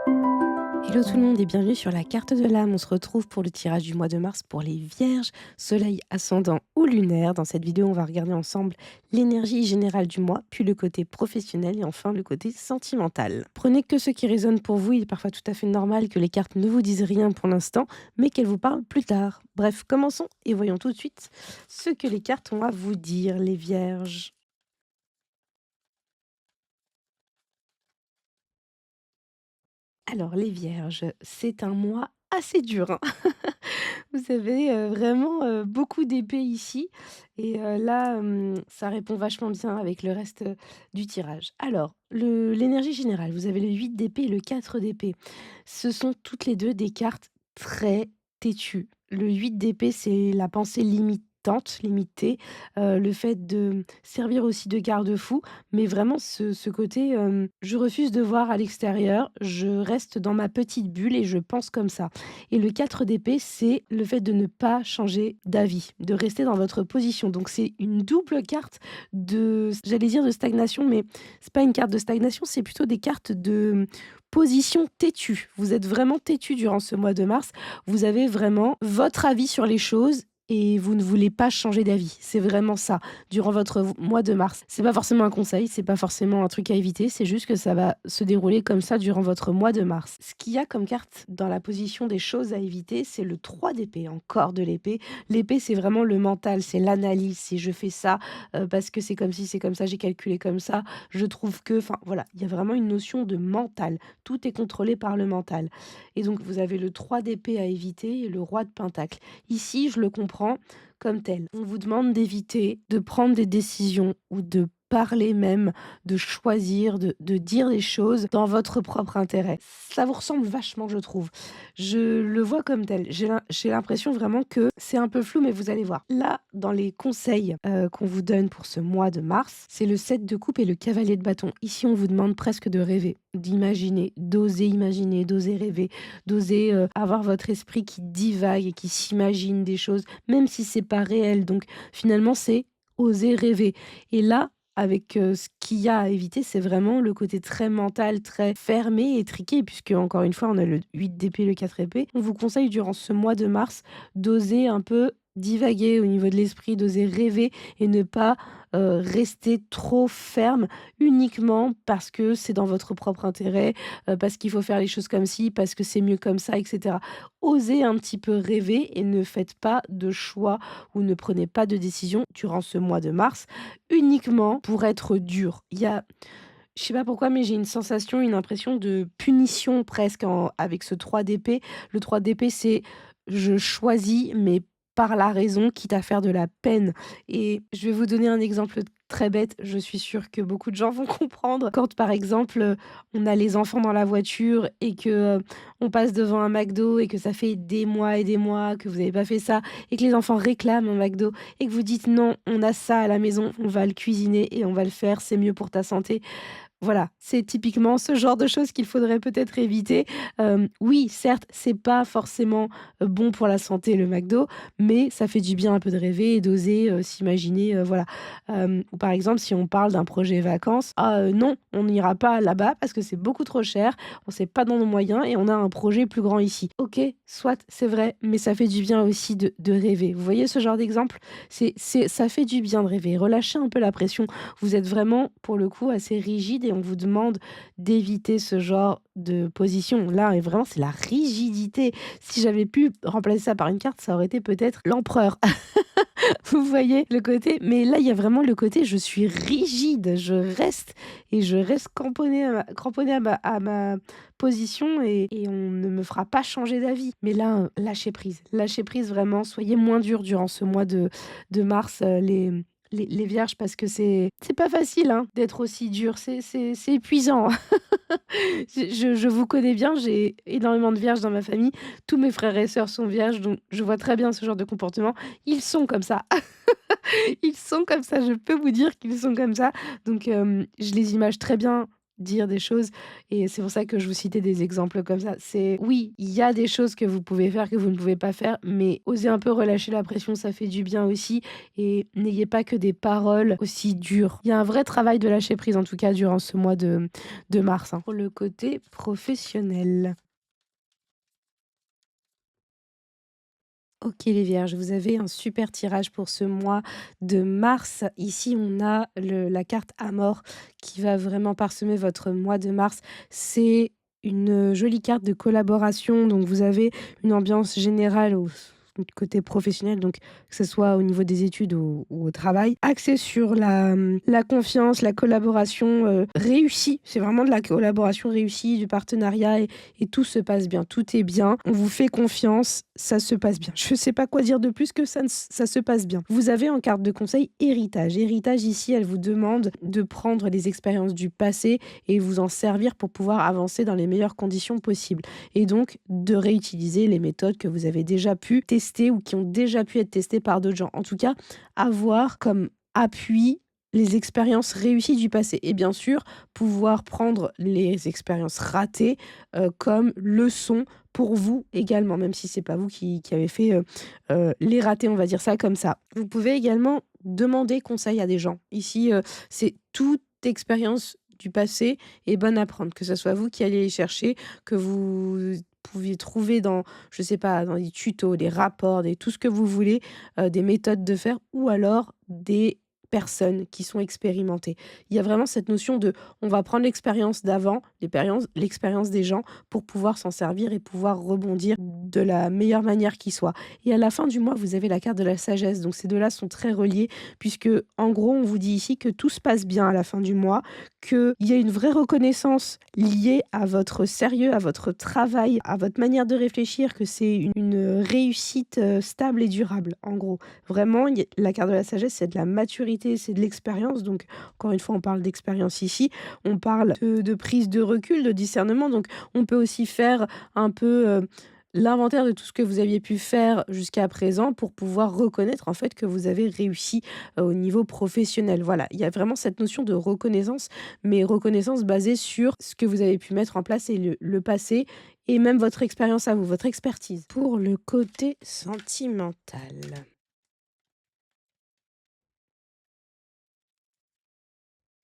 Hello tout le monde et bienvenue sur la carte de l'âme. On se retrouve pour le tirage du mois de mars pour les vierges, soleil ascendant ou lunaire. Dans cette vidéo, on va regarder ensemble l'énergie générale du mois, puis le côté professionnel et enfin le côté sentimental. Prenez que ce qui résonne pour vous. Il est parfois tout à fait normal que les cartes ne vous disent rien pour l'instant, mais qu'elles vous parlent plus tard. Bref, commençons et voyons tout de suite ce que les cartes ont à vous dire, les vierges. Alors les vierges, c'est un mois assez dur, hein. Vous avez, vraiment, beaucoup d'épées ici et là, ça répond vachement bien avec le reste, du tirage. Alors, l'énergie générale, vous avez le 8 d'épée et le 4 d'épée. Ce sont toutes les 2 des cartes très têtues. Le 8 d'épée, c'est la pensée limitante, limitée, le fait de servir aussi de garde-fou, mais vraiment ce côté, «Je refuse de voir à l'extérieur, je reste dans ma petite bulle et je pense comme ça». Et le 4 d'épée, c'est le fait de ne pas changer d'avis, de rester dans votre position. Donc c'est une double carte de j'allais dire de stagnation, mais c'est pas une carte de stagnation, c'est plutôt des cartes de position têtue. Vous êtes vraiment têtu durant ce mois de mars. Vous avez vraiment votre avis sur les choses et vous ne voulez pas changer d'avis. C'est vraiment ça, durant votre mois de mars. C'est pas forcément un conseil, c'est pas forcément un truc à éviter, c'est juste que ça va se dérouler comme ça durant votre mois de mars. Ce qu'il y a comme carte dans la position des choses à éviter, c'est le 3 d'épée, encore de l'épée. L'épée, c'est vraiment le mental, c'est l'analyse, c'est je fais ça parce que c'est comme si c'est comme ça, j'ai calculé comme ça, je trouve que, enfin voilà, il y a vraiment une notion de mental. Tout est contrôlé par le mental. Et donc vous avez le 3 d'épée à éviter et le roi de pentacle. Ici, je le comprends comme tel. On vous demande d'éviter de prendre des décisions ou de parler même, de choisir, de dire des choses dans votre propre intérêt. Ça vous ressemble vachement, je trouve. Je le vois comme tel. J'ai l'impression vraiment que c'est un peu flou, mais vous allez voir. Là, dans les conseils qu'on vous donne pour ce mois de mars, c'est le 7 de coupe et le cavalier de bâton. Ici, on vous demande presque de rêver, d'imaginer, d'oser rêver, d'oser avoir votre esprit qui divague et qui s'imagine des choses, même si c'est pas réel. Donc finalement, c'est oser rêver. Et là, avec ce qu'il y a à éviter, c'est vraiment le côté très mental, très fermé, étriqué, puisque encore une fois, on a le 8 d'épée, le 4 épée. On vous conseille durant ce mois de mars d'oser un peu divaguer au niveau de l'esprit, d'oser rêver et ne pas rester trop ferme uniquement parce que c'est dans votre propre intérêt, parce qu'il faut faire les choses comme ci, parce que c'est mieux comme ça, et cetera. Osez un petit peu rêver et ne faites pas de choix ou ne prenez pas de décision durant ce mois de mars uniquement pour être dur. Il y a je sais pas pourquoi, mais j'ai une sensation, une impression de punition presque avec ce 3 d'épée. Le 3 d'épée, c'est je choisis, mais par la raison, quitte à faire de la peine. Et je vais vous donner un exemple très bête. Je suis sûre que beaucoup de gens vont comprendre. Quand, par exemple, on a les enfants dans la voiture et que on passe devant un McDo et que ça fait des mois et des mois que vous n'avez pas fait ça et que les enfants réclament un McDo et que vous dites non, on a ça à la maison, on va le cuisiner et on va le faire, c'est mieux pour ta santé. Voilà, c'est typiquement ce genre de choses qu'il faudrait peut-être éviter. Oui, certes, c'est pas forcément, bon pour la santé le McDo, mais ça fait du bien un peu de rêver et d'oser, s'imaginer, voilà. Ou par exemple, si on parle d'un projet vacances: «Ah, non, on n'ira pas là-bas parce que c'est beaucoup trop cher, on sait pas dans nos moyens et on a un projet plus grand ici». OK, soit, c'est vrai, mais ça fait du bien aussi de rêver. Vous voyez ce genre d'exemple? C'est ça fait du bien de rêver. Relâchez un peu la pression. Vous êtes vraiment, pour le coup, assez rigide et on vous demande d'éviter ce genre de position. Là, et vraiment, c'est la rigidité. Si j'avais pu remplacer ça par une carte, ça aurait été peut-être l'empereur. Vous voyez le côté? Mais là, il y a vraiment le côté, je suis rigide, je reste cramponnée à ma position et on ne me fera pas changer d'avis. Mais là, lâchez prise vraiment, soyez moins dur durant ce mois de mars, les vierges, parce que c'est pas facile, hein, d'être aussi dur, c'est épuisant. Je vous connais bien, j'ai énormément de vierges dans ma famille. Tous mes frères et sœurs sont vierges, donc je vois très bien ce genre de comportement. Ils sont comme ça. Ils sont comme ça, je peux vous dire qu'ils sont comme ça. Donc je les image très bien dire des choses et c'est pour ça que je vous citais des exemples comme ça. C'est oui, il y a des choses que vous pouvez faire, que vous ne pouvez pas faire, mais osez un peu relâcher la pression, ça fait du bien aussi et n'ayez pas que des paroles aussi dures. Il y a un vrai travail de lâcher prise, en tout cas, durant ce mois de mars, hein. Pour le côté professionnel. OK les vierges, vous avez un super tirage pour ce mois de mars. Ici, on a la carte Amor qui va vraiment parsemer votre mois de mars. C'est une jolie carte de collaboration. Donc, vous avez une ambiance générale au côté professionnel, donc que ce soit au niveau des études ou au travail, axée sur la confiance, la collaboration réussie. C'est vraiment de la collaboration réussie, du partenariat et tout se passe bien. Tout est bien. On vous fait confiance. Ça se passe bien. Je ne sais pas quoi dire de plus que ça se passe bien. Vous avez en carte de conseil héritage. Héritage, ici, elle vous demande de prendre les expériences du passé et vous en servir pour pouvoir avancer dans les meilleures conditions possibles. Et donc, de réutiliser les méthodes que vous avez déjà pu tester ou qui ont déjà pu être testées par d'autres gens. En tout cas, avoir comme appui les expériences réussies du passé. Et bien sûr, pouvoir prendre les expériences ratées comme leçon pour vous également, même si c'est pas vous qui avez fait les ratés, on va dire ça comme ça. Vous pouvez également demander conseil à des gens. Ici, c'est toute expérience du passé est bonne à prendre, que ce soit vous qui allez les chercher, que vous pouviez trouver dans, je sais pas, dans des tutos, des rapports, tout ce que vous voulez, des méthodes de faire ou alors des personnes qui sont expérimentées. Il y a vraiment cette notion de on va prendre l'expérience d'avant, l'expérience des gens pour pouvoir s'en servir et pouvoir rebondir de la meilleure manière qui soit. Et à la fin du mois, vous avez la carte de la sagesse. Donc ces deux-là sont très reliés puisque en gros, on vous dit ici que tout se passe bien à la fin du mois, qu'il y a une vraie reconnaissance liée à votre sérieux, à votre travail, à votre manière de réfléchir, que c'est une réussite stable et durable, en gros. Vraiment, la carte de la sagesse, c'est de la maturité, c'est de l'expérience. Donc, encore une fois, on parle d'expérience ici. On parle de prise de recul, de discernement. Donc, on peut aussi faire un peu l'inventaire de tout ce que vous aviez pu faire jusqu'à présent pour pouvoir reconnaître en fait que vous avez réussi au niveau professionnel. Voilà, il y a vraiment cette notion de reconnaissance, mais reconnaissance basée sur ce que vous avez pu mettre en place et le passé et même votre expérience à vous, votre expertise. Pour le côté sentimental.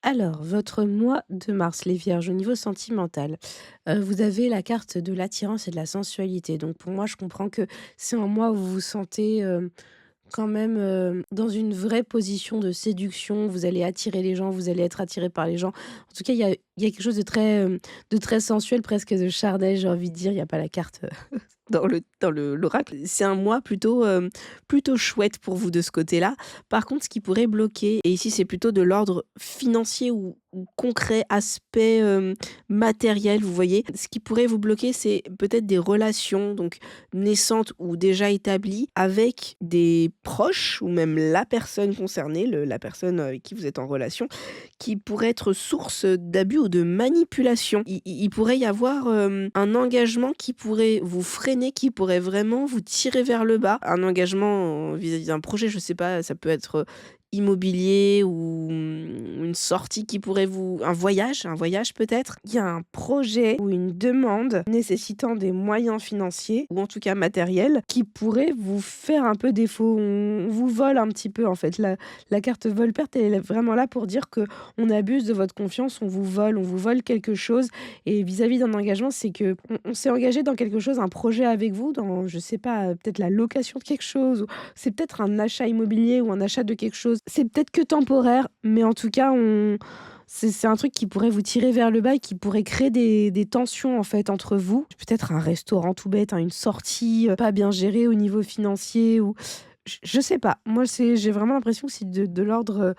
Alors, votre mois de mars, les vierges, au niveau sentimental, vous avez la carte de l'attirance et de la sensualité. Donc pour moi, je comprends que c'est un mois où vous vous sentez, quand même, dans une vraie position de séduction. Vous allez attirer les gens, vous allez être attiré par les gens. En tout cas, il y a quelque chose de très sensuel, presque de charnel, j'ai envie de dire. Il y a pas la carte, dans le l'oracle. C'est un mois plutôt chouette pour vous de ce côté-là. Par contre, ce qui pourrait bloquer et ici, c'est plutôt de l'ordre financier ou concret, aspect, matériel, vous voyez? Ce qui pourrait vous bloquer, c'est peut-être des relations, donc naissantes ou déjà établies avec des proches ou même la personne concernée, la personne avec qui vous êtes en relation, qui pourrait être source d'abus ou de manipulation. Il pourrait y avoir un engagement qui pourrait vous freiner, qui pourrait vraiment vous tirer vers le bas. Un engagement vis-à-vis d'un projet, je sais pas, ça peut être immobilier ou une sortie qui pourrait vous un voyage peut-être. Il y a un projet ou une demande nécessitant des moyens financiers ou en tout cas matériels qui pourrait vous faire un peu défaut. On vous vole un petit peu en fait. La carte vol-perte, elle est vraiment là pour dire que on abuse de votre confiance, on vous vole quelque chose et vis-à-vis d'un engagement, c'est que on s'est engagé dans quelque chose, un projet avec vous, dans je sais pas, peut-être la location de quelque chose, c'est peut-être un achat immobilier ou un achat de quelque chose. C'est peut-être que temporaire, mais en tout cas, c'est un truc qui pourrait vous tirer vers le bas et qui pourrait créer des tensions en fait entre vous. Peut-être un restaurant tout bête, hein, une sortie pas bien gérée au niveau financier ou je sais pas. Moi, j'ai vraiment l'impression que c'est de l'ordre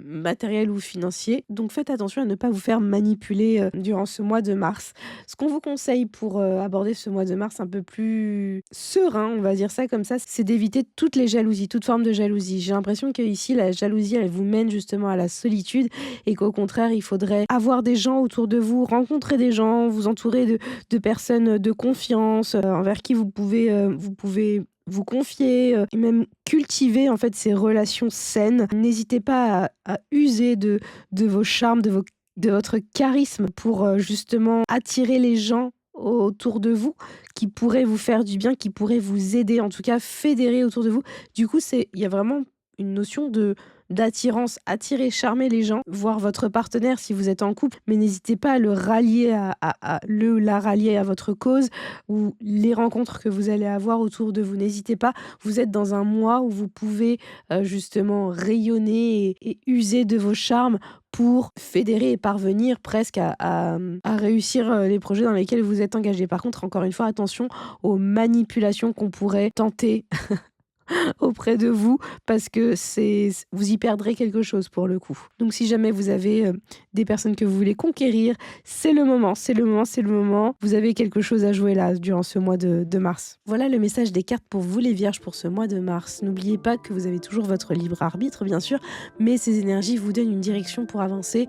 matériel ou financier. Donc faites attention à ne pas vous faire manipuler durant ce mois de mars. Ce qu'on vous conseille pour aborder ce mois de mars un peu plus serein, on va dire ça comme ça, c'est d'éviter toutes les jalousies, toute forme de jalousie. J'ai l'impression que ici la jalousie, elle vous mène justement à la solitude et qu'au contraire, il faudrait avoir des gens autour de vous, rencontrer des gens, vous entourer de personnes de confiance envers qui vous pouvez vous confier et même cultiver en fait ces relations saines. N'hésitez pas à user de vos charmes, de votre charisme pour, justement attirer les gens autour de vous, qui pourraient vous faire du bien, qui pourraient vous aider, en tout cas fédérer autour de vous. Du coup, il y a vraiment une notion d'attirance, attirer, charmer les gens, voir votre partenaire si vous êtes en couple, mais n'hésitez pas à le rallier la rallier à votre cause ou les rencontres que vous allez avoir autour de vous. N'hésitez pas, vous êtes dans un mois où vous pouvez, justement rayonner et user de vos charmes pour fédérer et parvenir presque à réussir, les projets dans lesquels vous êtes engagés. Par contre, encore une fois, attention aux manipulations qu'on pourrait tenter auprès de vous parce que vous y perdrez quelque chose pour le coup. Donc si jamais vous avez, des personnes que vous voulez conquérir, c'est le moment, c'est le moment, c'est le moment. Vous avez quelque chose à jouer là, durant ce mois de mars. Voilà le message des cartes pour vous les vierges pour ce mois de mars. N'oubliez pas que vous avez toujours votre libre arbitre bien sûr, mais ces énergies vous donnent une direction pour avancer,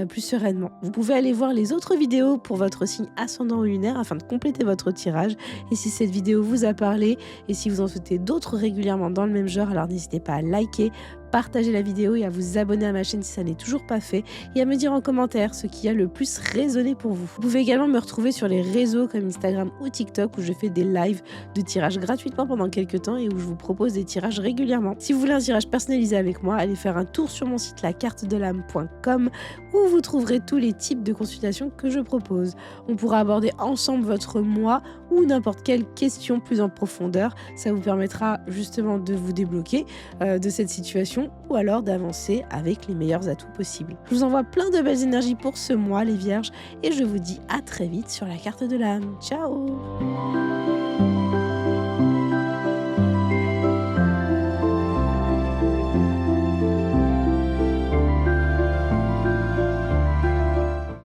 plus sereinement. Vous pouvez aller voir les autres vidéos pour votre signe ascendant lunaire afin de compléter votre tirage et si cette vidéo vous a parlé et si vous en souhaitez d'autres régulièrement dans le même genre, alors n'hésitez pas à liker, partager la vidéo et à vous abonner à ma chaîne si ça n'est toujours pas fait et à me dire en commentaire ce qui a le plus résonné pour vous. Vous pouvez également me retrouver sur les réseaux comme Instagram ou TikTok où je fais des lives de tirage gratuitement pendant quelques temps et où je vous propose des tirages régulièrement. Si vous voulez un tirage personnalisé avec moi, allez faire un tour sur mon site lacartedelame.com où vous trouverez tous les types de consultations que je propose. On pourra aborder ensemble votre mois ou n'importe quelle question plus en profondeur. Ça vous permettra justement de vous débloquer de cette situation ou alors d'avancer avec les meilleurs atouts possibles. Je vous envoie plein de belles énergies pour ce mois les vierges et je vous dis à très vite sur la carte de l'âme. Ciao!